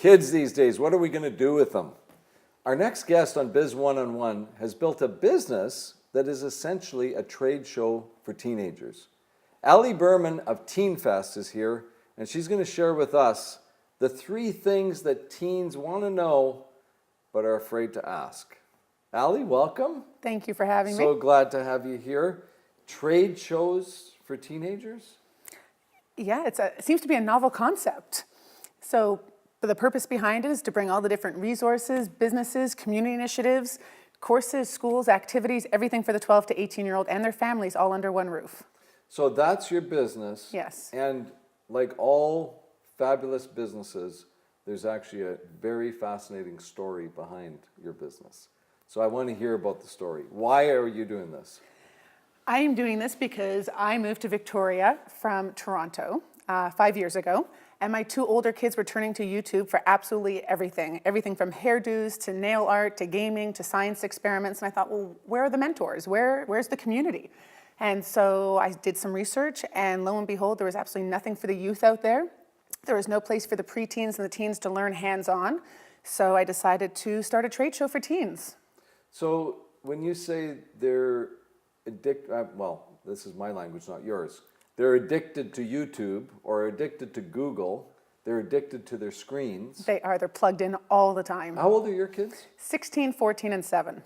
Kids these days, what are we going to do with them? Our next guest on Biz One-on-One has built a business that is essentially a trade show for teenagers. Berman of TeenFest is here, and she's going to share with us the 3 things that teens want to know but are afraid to ask. Welcome. Thank you for having me. So glad to have you here. Trade shows for teenagers? Yeah, it seems to be a novel concept. So the purpose behind it is to bring all the different resources, businesses, community initiatives, courses, schools, activities, everything for the 12 to 18-year-old and their families all under one roof. So that's your business. Yes. And like all fabulous businesses, there's actually a very fascinating story behind your business. So I want to hear about the story. Why are you doing this? I am doing this because I moved to Victoria from Toronto 5 years ago, and my 2 older kids were turning to YouTube for absolutely everything. Everything from hairdos to nail art to gaming to science experiments. And I thought, well, where are the mentors? Where's the community? And so I did some research, and lo and behold, there was absolutely nothing for the youth out there. There was no place for the preteens and the teens to learn hands-on. So I decided to start a trade show for teens. So when you say they're addicted, well, this is my language, not yours. They're addicted to YouTube or addicted to Google. They're addicted to their screens. They are. They're plugged in all the time. How old are your kids? 16, 14, and 7.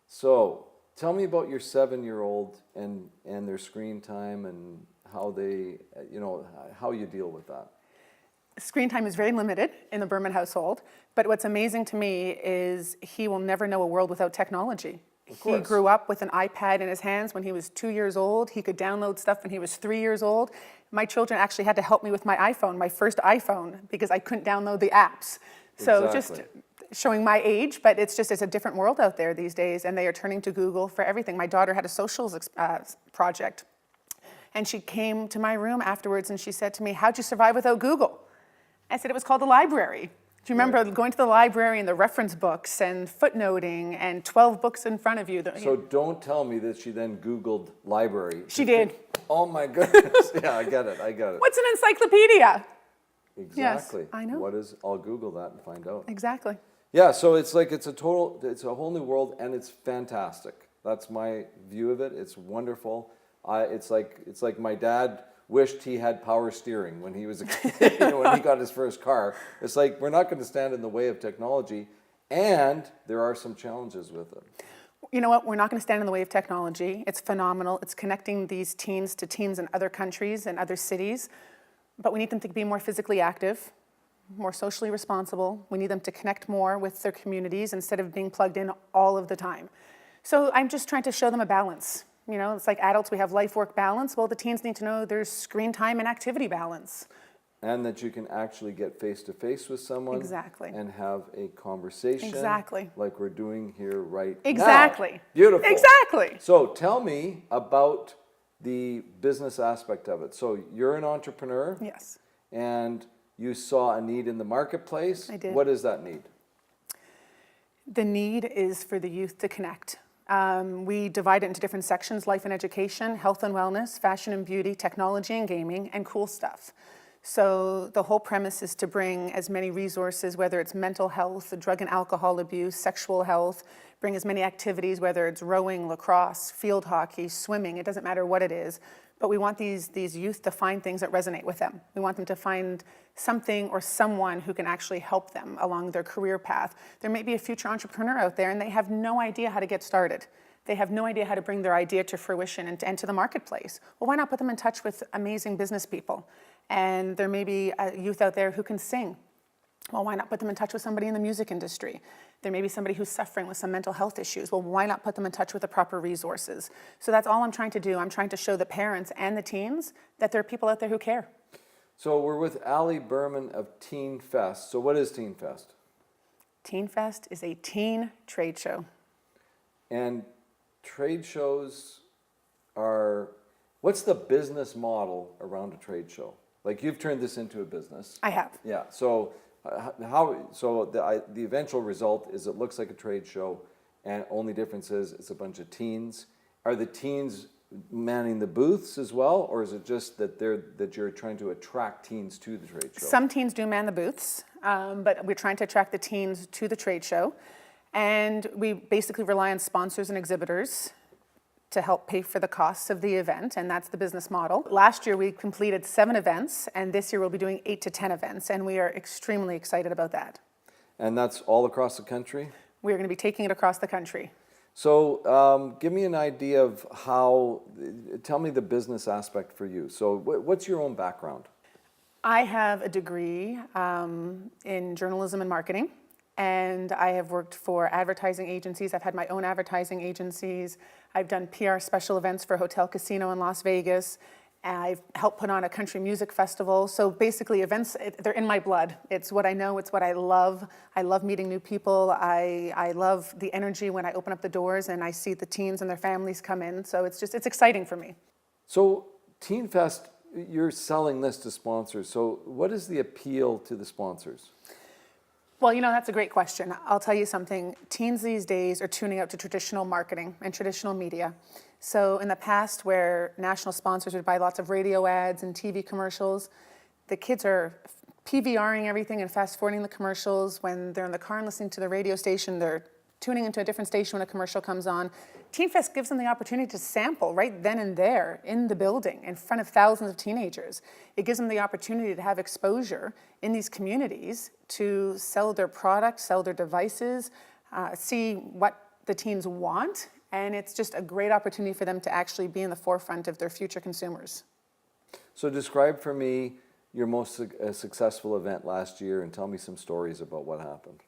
So tell me about your 7-year-old and their screen time and how they, how you deal with that. Screen time is very limited in the Berman household, but what's amazing to me is he will never know a world without technology. He grew up with an iPad in his hands when he was 2 years old. He could download stuff when he was 3 years old. My children actually had to help me with my iPhone, my first iPhone, because I couldn't download the apps. So just showing my age, but it's a different world out there these days, and they are turning to Google for everything. My daughter had a socials project, and she came to my room afterwards and she said to me, "How'd you survive without Google?" I said, "It was called the library." Do you remember going to the library and the reference books and footnoting and 12 books in front of you? So don't tell me that she then Googled library. She did. Oh my goodness. Yeah, I get it. What's an encyclopedia? Exactly. Yes, I know. I'll Google that and find out. Exactly. Yeah, so it's a whole new world, and it's fantastic. That's my view of it. It's wonderful. It's like my dad wished he had power steering when he was a kid, when he got his first car. It's like we're not going to stand in the way of technology, and there are some challenges with it. You know what? We're not going to stand in the way of technology. It's phenomenal. It's connecting these teens to teens in other countries and other cities, but we need them to be more physically active, more socially responsible. We need them to connect more with their communities instead of being plugged in all of the time. So I'm just trying to show them a balance. It's like adults, we have life-work balance. Well, the teens need to know there's screen time and activity balance. And that you can actually get face-to-face with someone. Exactly. And have a conversation. Exactly. Like we're doing here right now. Exactly. Beautiful. Exactly. So tell me about the business aspect of it. So you're an entrepreneur. Yes. And you saw a need in the marketplace. I did. What is that need? The need is for the youth to connect. We divide it into different sections: life and education, health and wellness, fashion and beauty, technology and gaming, and cool stuff. So the whole premise is to bring as many resources, whether it's mental health, drug and alcohol abuse, sexual health, bring as many activities, whether it's rowing, lacrosse, field hockey, swimming, it doesn't matter what it is. But we want these youth to find things that resonate with them. We want them to find something or someone who can actually help them along their career path. There may be a future entrepreneur out there and they have no idea how to get started. They have no idea how to bring their idea to fruition and to the marketplace. Well, why not put them in touch with amazing business people? And there may be a youth out there who can sing. Well, why not put them in touch with somebody in the music industry? There may be somebody who's suffering with some mental health issues. Well, why not put them in touch with the proper resources? So that's all I'm trying to do. I'm trying to show the parents and the teens that there are people out there who care. So we're with Berman of TeenFest. So what is TeenFest? TeenFest is a teen trade show. And trade shows are, what's the business model around a trade show? Like you've turned this into a business. I have. Yeah, so the eventual result is it looks like a trade show, and only difference is it's a bunch of teens. Are the teens manning the booths as well, or is it just that you're trying to attract teens to the trade show? Some teens do man the booths. but we're trying to attract the teens to the trade show. And we basically rely on sponsors and exhibitors to help pay for the costs of the event, and that's the business model. Last year we completed 7 events, and this year we'll be doing 8 to 10 events, and we are extremely excited about that. And that's all across the country? We're going to be taking it across the country. So give me an idea of tell me the business aspect for you. So what's your own background? I have a degree in journalism and marketing, and I have worked for advertising agencies. I've had my own advertising agencies. I've done PR special events for Hotel Casino in Las Vegas. I've helped put on a country music festival. So basically events, they're in my blood. It's what I know, it's what I love. I love meeting new people. I love the energy when I open up the doors and I see the teens and their families come in. So it's exciting for me. So TeenFest, you're selling this to sponsors. So what is the appeal to the sponsors? Well, that's a great question. I'll tell you something. Teens these days are tuning out to traditional marketing and traditional media. So in the past, where national sponsors would buy lots of radio ads and TV commercials, the kids are PVRing everything and fast forwarding the commercials. When they're in the car and listening to the radio station, they're tuning into a different station when a commercial comes on. TeenFest gives them the opportunity to sample right then and there in the building in front of thousands of teenagers. It gives them the opportunity to have exposure in these communities to sell their products, sell their devices, see what the teens want, and it's just a great opportunity for them to actually be in the forefront of their future consumers. So describe for me your most successful event last year and tell me some stories about what happened.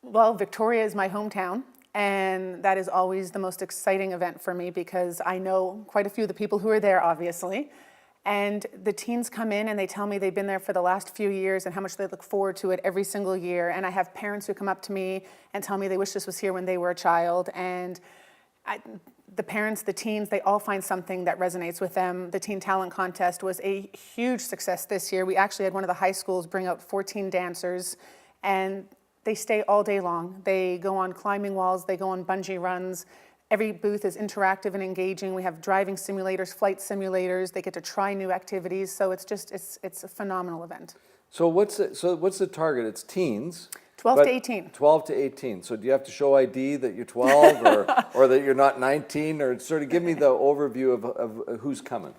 Well, Victoria is my hometown, and that is always the most exciting event for me because I know quite a few of the people who are there, obviously. And the teens come in and they tell me they've been there for the last few years and how much they look forward to it every single year. And I have parents who come up to me and tell me they wish this was here when they were a child. And the parents, the teens, they all find something that resonates with them. The Teen Talent Contest was a huge success this year. We actually had one of the high schools bring out 14 dancers, and they stay all day long. They go on climbing walls, they go on bungee runs. Every booth is interactive and engaging. We have driving simulators, flight simulators. They get to try new activities. So it's a phenomenal event. So what's the target? It's teens. 12 to 18. 12 to 18. So do you have to show ID that you're 12 or that you're not 19? Or sort of give me the overview of who's coming.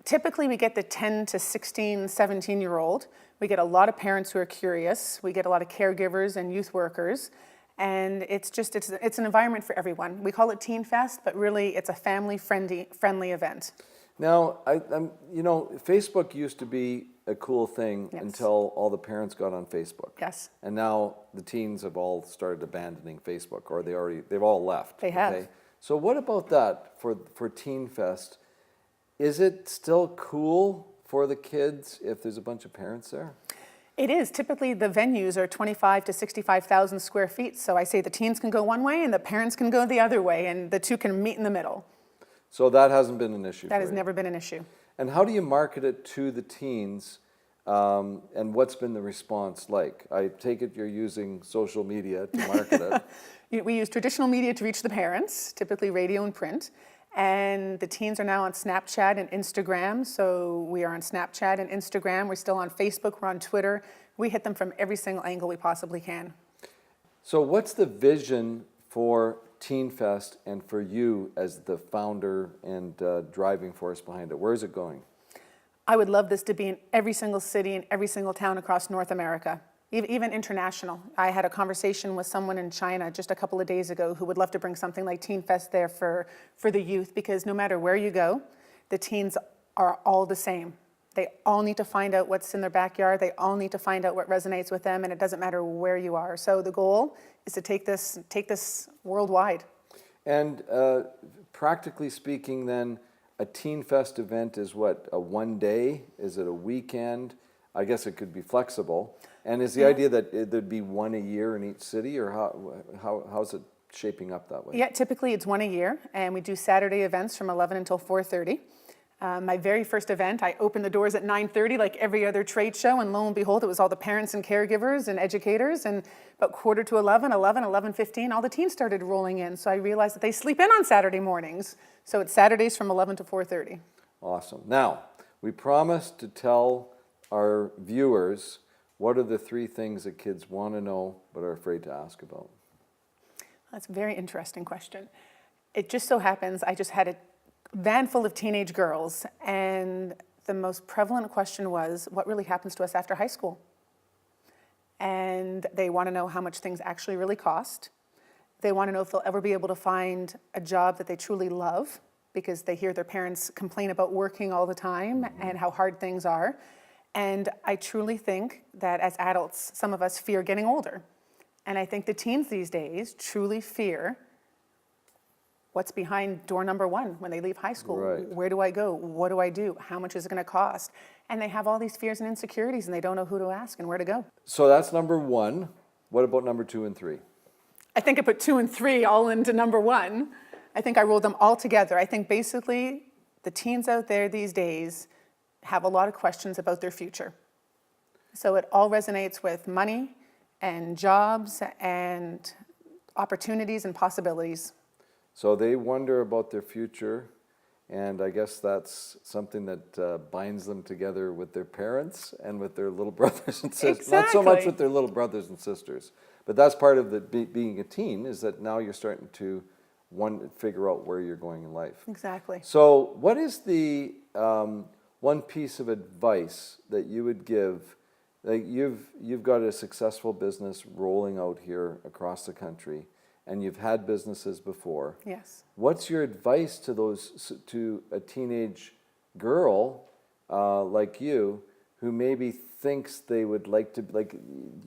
Typically, we get the 10 to 16, 17-year-old. We get a lot of parents who are curious. We get a lot of caregivers and youth workers. And it's an environment for everyone. We call it TeenFest, but really it's a family-friendly event. Now, Facebook used to be a cool thing until all the parents got on Facebook. Yes. And now the teens have all started abandoning Facebook, or they've all left. They have. Okay? So what about that for TeenFest? Is it still cool for the kids if there's a bunch of parents there? It is. Typically, the venues are 25 to 65,000 square feet. So I say the teens can go one way and the parents can go the other way, and the two can meet in the middle. So that hasn't been an issue. That has never been an issue. And how do you market it to the teens, and what's been the response like? I take it you're using social media to market it. We use traditional media to reach the parents, typically radio and print. And the teens are now on Snapchat and Instagram. So we are on Snapchat and Instagram. We're still on Facebook. We're on Twitter. We hit them from every single angle we possibly can. So what's the vision for TeenFest and for you as the founder and driving force behind it? Where is it going? I would love this to be in every single city and every single town across North America, even international. I had a conversation with someone in China just a couple of days ago who would love to bring something like TeenFest there for the youth, because no matter where you go, the teens are all the same. They all need to find out what's in their backyard. They all need to find out what resonates with them, and it doesn't matter where you are. So the goal is to take this worldwide. And practically speaking then, a TeenFest event is what, a one day? Is it a weekend? I guess it could be flexible. And is the idea that there'd be one a year in each city, or how's it shaping up that way? Yeah, typically it's one a year, and we do Saturday events from 11 until 4:30. My very first event, I opened the doors at 9:30 like every other trade show, and lo and behold, it was all the parents and caregivers and educators, and about 11:15, all the teens started rolling in. So I realized that they sleep in on Saturday mornings. So it's Saturdays from 11 to 4:30. Awesome. Now, we promised to tell our viewers what are the 3 things that kids want to know but are afraid to ask about? That's a very interesting question. It just so happens I just had a van full of teenage girls, and the most prevalent question was, what really happens to us after high school? And they want to know how much things actually really cost. They want to know if they'll ever be able to find a job that they truly love, because they hear their parents complain about working all the time and how hard things are. And I truly think that as adults, some of us fear getting older. And I think the teens these days truly fear what's behind door number 1 when they leave high school. Right. Where do I go? What do I do? How much is it going to cost? And they have all these fears and insecurities, and they don't know who to ask and where to go. So that's number 1. What about number 2 and 3? I think I put 2 and 3 all into number 1. I think I rolled them all together. I think basically the teens out there these days have a lot of questions about their future. So it all resonates with money and jobs and opportunities and possibilities. So they wonder about their future, and I guess that's something that binds them together with their parents and with their little brothers and sisters. Not so much Exactly. with their little brothers and sisters, but that's part of the being a teen, is that now you're starting to figure out where you're going in life. Exactly. So what is the one piece of advice that you would give? Like you've got a successful business rolling out here across the country, and you've had businesses before. Yes. What's your advice to a teenage girl like you, who maybe thinks they would like to, like,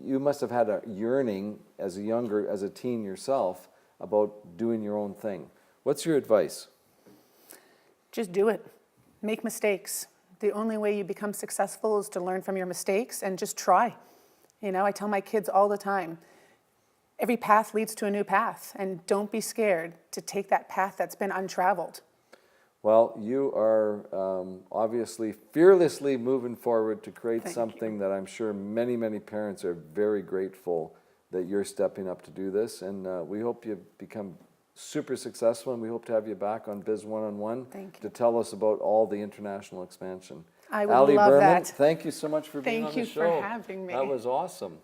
you must have had a yearning as a teen yourself about doing your own thing. What's your advice? Just do it. Make mistakes. The only way you become successful is to learn from your mistakes and just try. You know, I tell my kids all the time, every path leads to a new path, and don't be scared to take that path that's been untraveled. Well, you are obviously fearlessly moving forward to create Thank something that I'm sure many, many parents are very grateful that you're stepping up to do this. And we hope you become super successful, and we hope to have you back on Biz One-on-One Thank to you. tell us about all the international expansion. I would Ali love Berman, that. thank you so much for being Thank on the you show. for having me. That was awesome.